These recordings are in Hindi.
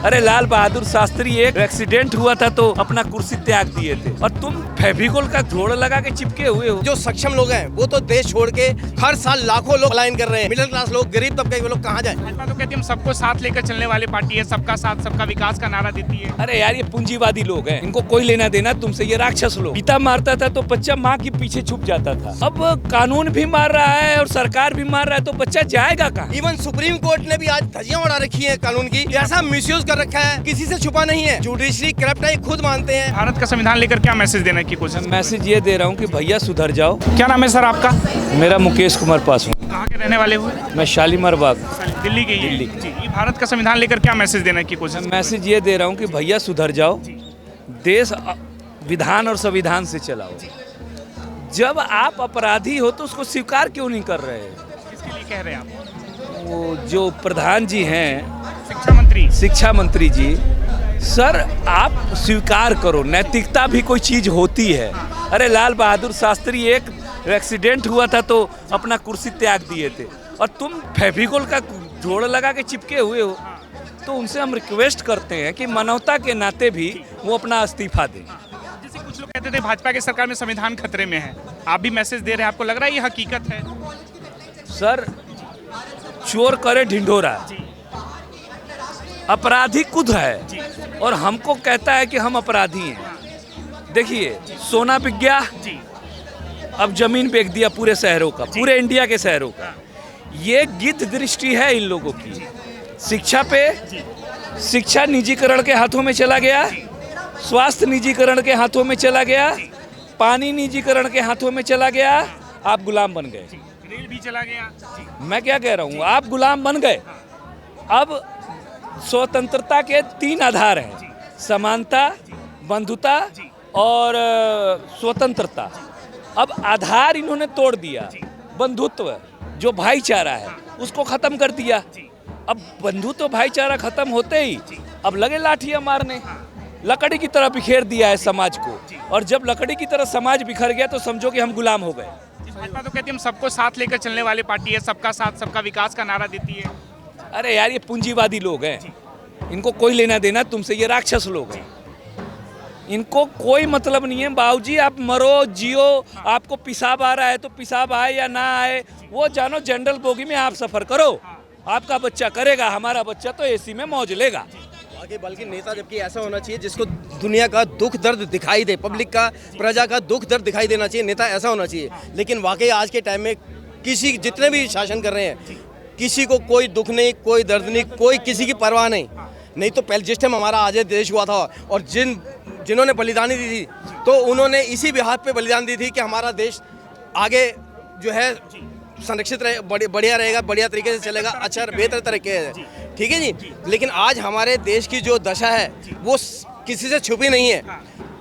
अरे लाल बहादुर शास्त्री एक एक्सीडेंट हुआ था तो अपना कुर्सी त्याग दिए थे और तुम फेविकोल का जोड़ लगा के चिपके हुए हो। जो सक्षम लोग हैं वो तो देश छोड़ के हर साल लाखों लोग पलायन कर रहे हैं। मिडिल क्लास लोग, गरीब तबके के लोग कहाँ जाए? भाजपा तो कहती है हम सबको साथ लेकर चलने वाली पार्टी है, सबका साथ सबका विकास का नारा देती है। अरे यार ये पूंजीवादी लोग हैं, इनको कोई लेना देना तुमसे। ये राक्षस लोग, पिता मारता था तो बच्चा माँ के पीछे छुप जाता था। अब कानून भी मार रहा है और सरकार भी मार रहा है तो बच्चा जाएगा कहाँ? इवन सुप्रीम कोर्ट ने भी आज धज्जियां उड़ा रखी है कानून की। ऐसा मिसयूज कर रखा है, किसी से छुपा नहीं है। जुडिशरी करप्ट है, खुद मानते हैं। भारत का संविधान लेकर क्या मैसेज देने की कोशिश? मैसेज ये दे रहा हूँ कि भैया सुधर जाओ। क्या नाम है सर आपका? मेरा मुकेश कुमार पासवान। कहाँ के रहने वाले हो? मैं शालीमार बाग दिल्ली के ही? दिल्ली। जी, ये भारत का संविधान लेकर क्या मैसेज देने की कोशिश? मैसेज ये दे रहा हूँ कि भैया सुधर जाओ, देश विधान और संविधान से चलाओ। जब आप अपराधी हो तो उसको स्वीकार क्यों नहीं कर रहे? किसके लिए कह रहे हैं आप? वो जो प्रधान जी हैं, शिक्षा मंत्री जी, सर आप स्वीकार करो, नैतिकता भी कोई चीज होती है। अरे लाल बहादुर शास्त्री एक एक्सीडेंट हुआ था तो अपना कुर्सी त्याग दिए थे और तुम फेविकोल का जोड़ लगा के चिपके हुए हो। तो उनसे हम रिक्वेस्ट करते हैं कि मानवता के नाते भी वो अपना इस्तीफा दें। जैसे कुछ लोग कहते थे भाजपा की सरकार में संविधान खतरे में है, आप भी मैसेज दे रहे हैं, आपको लग रहा है ये हकीकत है? सर चोर करे ढिंढोरा, अपराधी खुद है और हमको कहता है कि हम अपराधी हैं। देखिए सोना बिक गया, अब जमीन बेच दिया पूरे शहरों का, पूरे इंडिया के शहरों का। ये गिद्ध दृष्टि है इन लोगों की। शिक्षा पे, शिक्षा निजीकरण के हाथों में चला गया, स्वास्थ्य निजीकरण के हाथों में चला गया, पानी निजीकरण के हाथों में चला गया, आप गुलाम बन गए। रेल भी चला गया। मैं क्या कह रहा हूँ, आप गुलाम बन गए। अब स्वतंत्रता के 3 आधार हैं, समानता, बंधुता और स्वतंत्रता। अब आधार इन्होंने तोड़ दिया। बंधुत्व जो भाईचारा है उसको खत्म कर दिया। अब बंधुत्व भाईचारा खत्म होते ही अब लगे लाठियां मारने, लकड़ी की तरह बिखेर दिया है समाज को। और जब लकड़ी की तरह समाज बिखर गया तो समझो कि हम गुलाम हो गए। भाजपा तो कहती है हम सबको साथ लेकर चलने वाली पार्टी है, सबका साथ सबका विकास का नारा देती है। अरे यार ये पूंजीवादी लोग हैं, इनको कोई लेना देना तुमसे। ये राक्षस लोग हैं, इनको कोई मतलब नहीं है। बाबूजी आप मरो जियो, आपको पेशाब आ रहा है तो पेशाब आए या ना आए वो जानो, जनरल बोगी में आप सफर करो, आपका बच्चा करेगा, हमारा बच्चा तो एसी में मौज लेगा। आगे बल्कि नेता जबकि ऐसा होना चाहिए जिसको दुनिया का दुख दर्द दिखाई दे, पब्लिक का, प्रजा का दुख दर्द दिखाई देना चाहिए। नेता ऐसा होना चाहिए। लेकिन वाकई आज के टाइम में किसी, जितने भी शासन कर रहे हैं, किसी को कोई दुख नहीं, कोई दर्द नहीं, कोई किसी की परवाह नहीं तो पहले जिस टाइम हमारा आज़ाद देश हुआ था और जिन्होंने बलिदानी दी थी तो उन्होंने इसी बिहार पे बलिदान दी थी कि हमारा देश आगे जो है संरक्षित रहे, बढ़िया रहेगा, बढ़िया तरीके से चलेगा, अच्छा बेहतर तरीके से। ठीक है जी। लेकिन आज हमारे देश की जो दशा है वो किसी से छुपी नहीं है।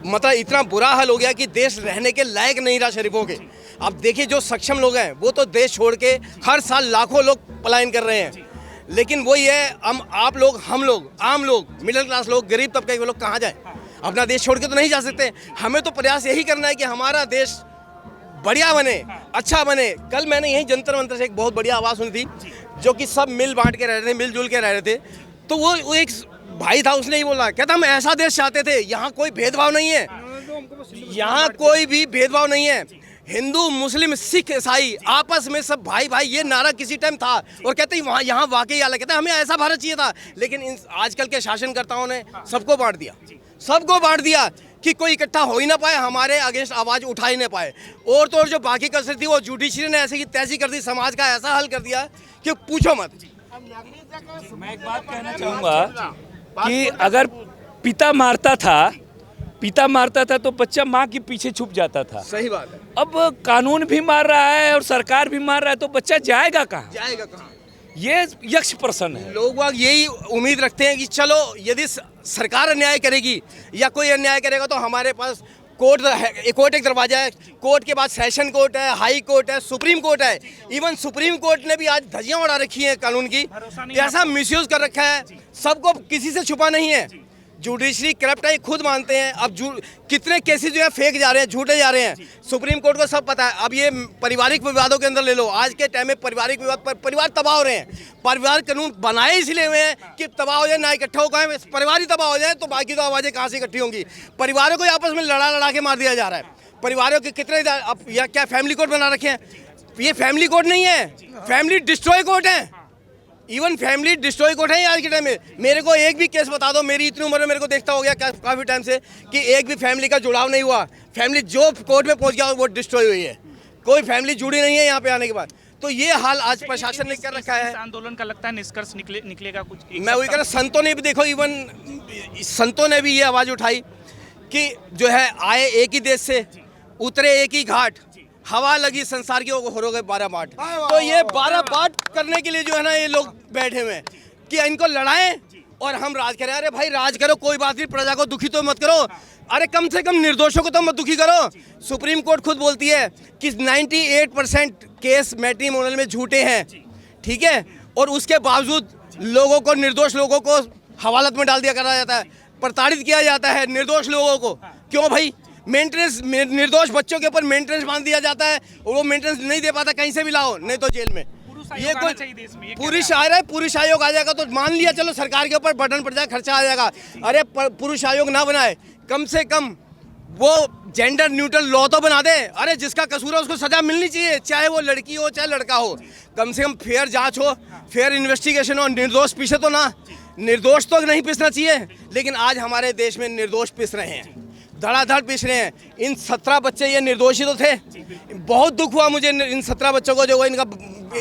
मतलब इतना बुरा हाल हो गया कि देश रहने के लायक नहीं रहा शरीफों के। अब देखिए जो सक्षम लोग हैं वो तो देश छोड़ के हर साल लाखों लोग पलायन कर रहे हैं। लेकिन वही है, आप लोग, हम लोग, आम लोग, मिडिल क्लास लोग, गरीब तबके के लोग कहाँ जाए? अपना देश छोड़ के तो नहीं जा सकते। हमें तो प्रयास यही करना है कि हमारा देश बढ़िया बने, अच्छा बने। कल मैंने यही जंतर मंतर से एक बहुत बढ़िया आवाज़ सुनी थी, जो कि सब मिल बांट के रह रहे थे, मिलजुल के रह रहे थे। तो वो एक भाई था, उसने ही बोला, कहता हम ऐसा देश चाहते थे, यहाँ कोई भेदभाव नहीं है, यहाँ कोई भी भेदभाव नहीं है। हिंदू, मुस्लिम, सिख, ईसाई आपस में सब भाई भाई, ये नारा किसी टाइम था। और कहते हैं यहाँ वाकई अलग, कहते हैं हमें ऐसा भारत चाहिए था। लेकिन आजकल के शासनकर्ताओं ने सबको बांट दिया, सबको बांट दिया कि कोई इकट्ठा हो ही ना पाए, हमारे अगेंस्ट आवाज़ उठा ही ना पाए। और तो और जो बाकी कसर थी वो जुडिशरी ने ऐसी की तैसी कर दी, समाज का ऐसा हल कर दिया कि पूछो मत। मैं एक बात कहना चाहूँगा कि अगर पिता मारता था तो बच्चा माँ के पीछे छुप जाता था। सही बात है। अब कानून भी मार रहा है और सरकार भी मार रहा है तो बच्चा जाएगा कहाँ? ये यक्ष प्रश्न है। लोग वाग यही उम्मीद रखते हैं कि चलो यदि सरकार अन्याय करेगी या कोई अन्याय करेगा तो हमारे पास कोर्ट एक दरवाजा है। कोर्ट के बाद सेशन कोर्ट है, हाई कोर्ट है, सुप्रीम कोर्ट है। इवन सुप्रीम कोर्ट ने भी आज धज्जियां उड़ा रखी हैं कानून की। ऐसा मिसयूज कर रखा है, सबको किसी से छुपा नहीं है। जुडिशरी करप्ट है, ये खुद मानते हैं। अब कितने केसेस जो है फेक जा रहे हैं, झूठे जा रहे हैं, सुप्रीम कोर्ट को सब पता है। अब ये पारिवारिक विवादों के अंदर ले लो, आज के टाइम में पारिवारिक विवाद पर परिवार तबाह हो रहे हैं। परिवार कानून बनाए इसलिए हुए हैं कि तबाह हो जाए, ना इकट्ठा हो गए, परिवार ही तबाह हो जाए तो बाकी तो आवाज़ें कहाँ से इकट्ठी होंगी। परिवारों को आपस में लड़ा के मार दिया जा रहा है। परिवारों के कितने अब या क्या फैमिली कोर्ट बना रखे हैं? ये फैमिली कोर्ट नहीं है, फैमिली डिस्ट्रॉय कोर्ट है। इवन फैमिली डिस्ट्रॉय कोर्ट है आज के टाइम में। मेरे को एक भी केस बता दो, मेरी इतनी उम्र में मेरे को देखता हो गया काफ़ी टाइम से कि एक भी फैमिली का जुड़ाव नहीं हुआ। फैमिली जो कोर्ट में पहुंच गया वो डिस्ट्रॉय हुई है, कोई फैमिली जुड़ी नहीं है यहाँ पे आने के बाद। तो ये हाल आज प्रशासन ने कर रखा है। इस आंदोलन का लगता है निष्कर्ष निकलेगा कुछ? मैं वही कह रहा, संतों ने भी देखो, इवन संतों ने भी ये आवाज़ उठाई कि जो है आए एक ही देश से, उतरे एक ही घाट, हवा लगी संसार की, हो गए 12 बाट। तो ये 12 बाट करने के लिए जो है ना ये लोग बैठे हुए हैं कि इनको लड़ाएं और हम राज करें। अरे भाई राज करो, कोई बात नहीं, प्रजा को दुखी तो मत करो, अरे कम से कम निर्दोषों को तो मत दुखी करो। सुप्रीम कोर्ट खुद बोलती है कि 98% केस मैट्रिमोनियल में झूठे हैं, ठीक है, और उसके बावजूद लोगों को, निर्दोष लोगों को हवालत में डाल दिया करा जाता है, प्रताड़ित किया जाता है निर्दोष लोगों को। क्यों भाई? मेंटेनेंस, निर्दोष बच्चों के ऊपर मेंटेनेंस बांध दिया जाता है, और वो मेंटेनेंस नहीं दे पाता, कहीं से भी लाओ, नहीं तो जेल में। ये कोई पुरुष आ रहा है, पुरुष आयोग आ जाएगा तो मान लिया चलो सरकार के ऊपर बर्डन पड़ जाए, खर्चा आ जाएगा। अरे पुरुष आयोग ना बनाए, कम से कम वो जेंडर न्यूट्रल लॉ तो बना दे। अरे जिसका कसूर है उसको सजा मिलनी चाहिए, चाहे वो लड़की हो चाहे लड़का हो। कम से कम फेयर जांच हो, फेयर इन्वेस्टिगेशन हो, निर्दोष पीछे तो ना, निर्दोष तो नहीं पिसना चाहिए। लेकिन आज हमारे देश में निर्दोष पिस रहे हैं, धड़ाधड़ पिस रहे हैं। इन 17 बच्चे ये निर्दोषी तो थे। बहुत दुख हुआ मुझे इन 17 बच्चों को, जो इनका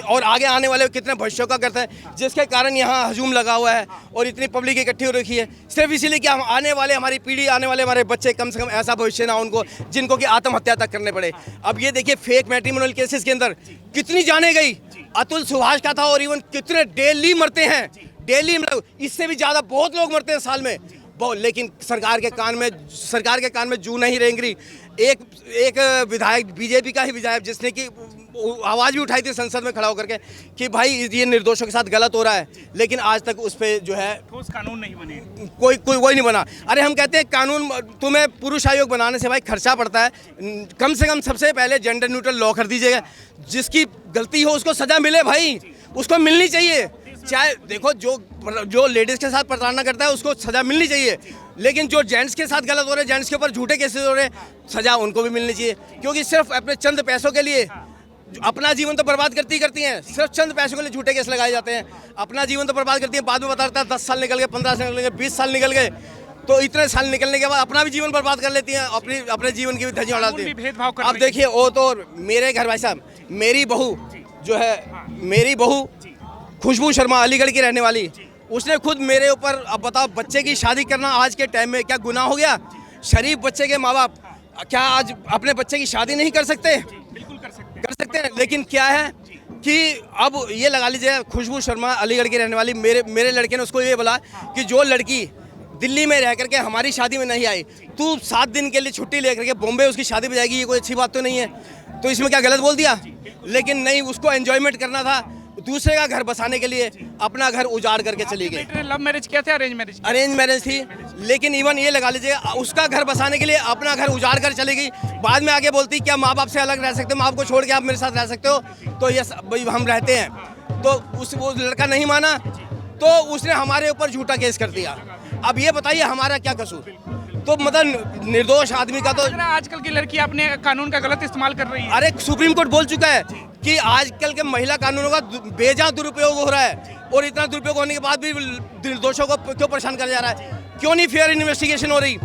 और आगे आने वाले कितने भविष्यों का करते हैं, जिसके कारण यहाँ हजूम लगा हुआ है और इतनी पब्लिक इकट्ठी हो रखी है, सिर्फ इसीलिए कि हम आने वाले, हमारी पीढ़ी, आने वाले हमारे बच्चे कम से कम ऐसा भविष्य ना उनको, जिनको कि आत्महत्या तक करने पड़े। अब ये देखिए फेक मैट्रिमोनियल केसेस के अंदर कितनी जाने गई, अतुल सुभाष का था, और इवन कितने डेली मरते हैं, डेली, इससे भी ज़्यादा बहुत लोग मरते हैं साल में। लेकिन सरकार के कान में जू नहीं रेंग रही। एक विधायक, बीजेपी का ही विधायक, जिसने कि आवाज़ भी उठाई थी संसद में खड़ा होकर के कि भाई ये निर्दोषों के साथ गलत हो रहा है, लेकिन आज तक उस पर जो है ठोस कानून नहीं बने, कोई नहीं बना। अरे हम कहते हैं कानून, तुम्हें पुरुष आयोग बनाने से भाई खर्चा पड़ता है, कम से कम सबसे पहले जेंडर न्यूट्रल लॉ कर दीजिएगा, जिसकी गलती हो उसको सजा मिले भाई, उसको मिलनी चाहिए। चाहे देखो जो लेडीज़ के साथ प्रताड़ना करता है उसको सज़ा मिलनी चाहिए, लेकिन जो जेंट्स के साथ गलत हो रहे हैं, जेंट्स के ऊपर झूठे केसेस हो रहे हैं, सज़ा उनको भी मिलनी चाहिए। क्योंकि सिर्फ अपने चंद पैसों के लिए अपना जीवन तो बर्बाद करती हैं, सिर्फ चंद पैसों के लिए झूठे केस लगाए जाते हैं, अपना जीवन तो बर्बाद करती हैं। बाद में बता रहता है 10 साल निकल गए, 15 साल निकल गए, 20 साल निकल गए, तो इतने साल निकलने के बाद अपना भी जीवन बर्बाद कर लेती हैं, अपने जीवन की भी धज्जियां उड़ाती हैं। अब देखिए, वो तो मेरे घर भाई साहब, मेरी बहू जो है, मेरी बहू खुशबू शर्मा, अलीगढ़ की रहने वाली, उसने खुद मेरे ऊपर, अब बताओ, बच्चे की शादी करना आज के टाइम में क्या गुनाह हो गया? शरीफ बच्चे के माँ बाप क्या आज अपने बच्चे की शादी नहीं कर सकते? बिल्कुल कर सकते हैं। लेकिन क्या है कि अब ये लगा लीजिए, खुशबू शर्मा अलीगढ़ की रहने वाली, मेरे लड़के ने उसको ये बोला कि जो लड़की दिल्ली में रह करके हमारी शादी में नहीं आई, तू 7 दिन के लिए छुट्टी लेकर के बॉम्बे उसकी शादी में जाएगी, ये कोई अच्छी बात तो नहीं है। तो इसमें क्या गलत बोल दिया? लेकिन नहीं, उसको एंजॉयमेंट करना था, दूसरे का घर बसाने के लिए अपना घर उजाड़ करके चली गई। लव मैरिज किया था, अरेंज मैरिज? अरेंज मैरिज थी, लेकिन इवन ये लगा लीजिए, उसका घर बसाने के लिए अपना घर उजाड़ कर चली गई। बाद में आगे बोलती क्या माँ बाप से अलग रह सकते हो, माँ बाप को छोड़ के आप मेरे साथ रह सकते हो? तो ये हम रहते हैं। तो वो लड़का नहीं माना, तो उसने हमारे ऊपर झूठा केस कर दिया। अब ये बताइए हमारा क्या कसूर? तो मतलब निर्दोष आदमी का तो, आजकल की लड़की अपने कानून का गलत इस्तेमाल कर रही है। अरे सुप्रीम कोर्ट बोल चुका है कि आजकल के महिला कानूनों का बेजा दुरुपयोग हो रहा है, और इतना दुरुपयोग होने के बाद भी निर्दोषों को क्यों परेशान किया जा रहा है? क्यों नहीं फेयर इन्वेस्टिगेशन हो रही?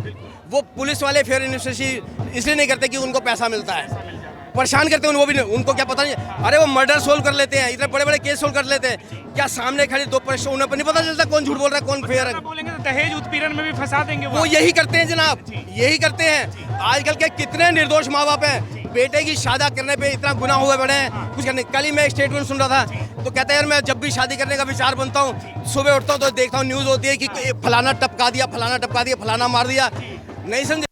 वो पुलिस वाले फेयर इन्वेस्टिगेशन इसलिए नहीं करते कि उनको पैसा मिलता है, परेशान करते हैं, वो भी नहीं, उनको क्या पता नहीं। अरे वो मर्डर सोल्व कर लेते हैं, इतने बड़े बड़े केस सोल्व कर लेते हैं, क्या सामने खड़े दो परेशान, उन्हें नहीं पता चलता कौन झूठ बोल रहा है कौन फेयर है? बोलेंगे तो दहेज उत्पीड़न में भी फंसा देंगे वो यही करते हैं जनाब, यही करते हैं। आजकल के कितने निर्दोष माँ बाप हैं, बेटे की शादी करने पे इतना गुनाह हुए बड़े हैं कुछ करने। कल ही मैं एक स्टेटमेंट सुन रहा था, तो कहता है यार मैं जब भी शादी करने का विचार बनता हूँ, सुबह उठता हूँ तो देखता हूँ न्यूज़ होती है कि फलाना टपका दिया, फलाना टपका दिया, फलाना मार दिया। नहीं समझे?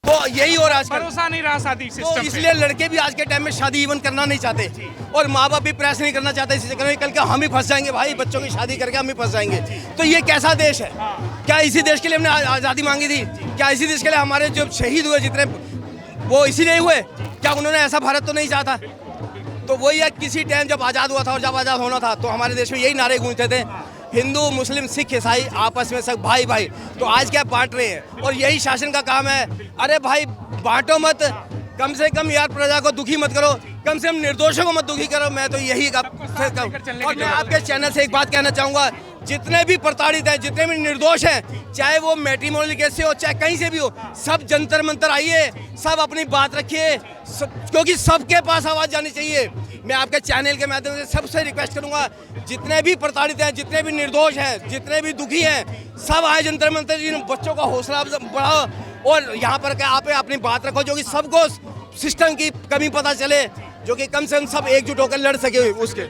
तो यही हो रहा है आजकल। भरोसा नहीं रहा शादी तो सिस्टम इसलिए लड़के भी आज के टाइम में शादी इवन करना नहीं चाहते और माँ बाप भी प्रेस नहीं करना चाहते इसी चक्कर में, कल के हम ही फंस जाएंगे भाई, बच्चों की शादी करके हम ही फंस जाएंगे। तो ये कैसा देश है? क्या इसी देश के लिए हमने आज़ादी मांगी थी? क्या इसी देश के लिए हमारे जो शहीद हुए जितने, वो इसीलिए हुए? क्या उन्होंने ऐसा भारत तो नहीं चाहता? तो वही है, किसी टाइम जब आज़ाद हुआ था और जब आज़ाद होना था तो हमारे देश में यही नारे गूंजते थे, हिंदू मुस्लिम सिख ईसाई आपस में सब भाई भाई। तो आज क्या बांट रहे हैं? और यही शासन का काम है। अरे भाई बांटो मत, कम से कम यार प्रजा को दुखी मत करो, कम से कम निर्दोषों को मत दुखी करो। मैं तो यही और मैं आपके चैनल से एक बात कहना चाहूँगा, जितने भी प्रताड़ित हैं, जितने भी निर्दोष हैं, चाहे वो मैट्रिमोनियल केस से हो चाहे कहीं से भी हो, सब जंतर मंतर आइए, सब अपनी बात रखिए, क्योंकि सबके पास आवाज़ जानी चाहिए। मैं आपके चैनल के माध्यम से सबसे रिक्वेस्ट करूंगा, जितने भी प्रताड़ित हैं, जितने भी निर्दोष हैं, जितने भी दुखी हैं, सब आए जंतर मंतर, जिन बच्चों का हौसला बढ़ाओ और यहाँ पर क्या आप अपनी बात रखो, जो कि सबको सिस्टम की कमी पता चले, जो कि कम से कम सब एकजुट होकर लड़ सके उसके।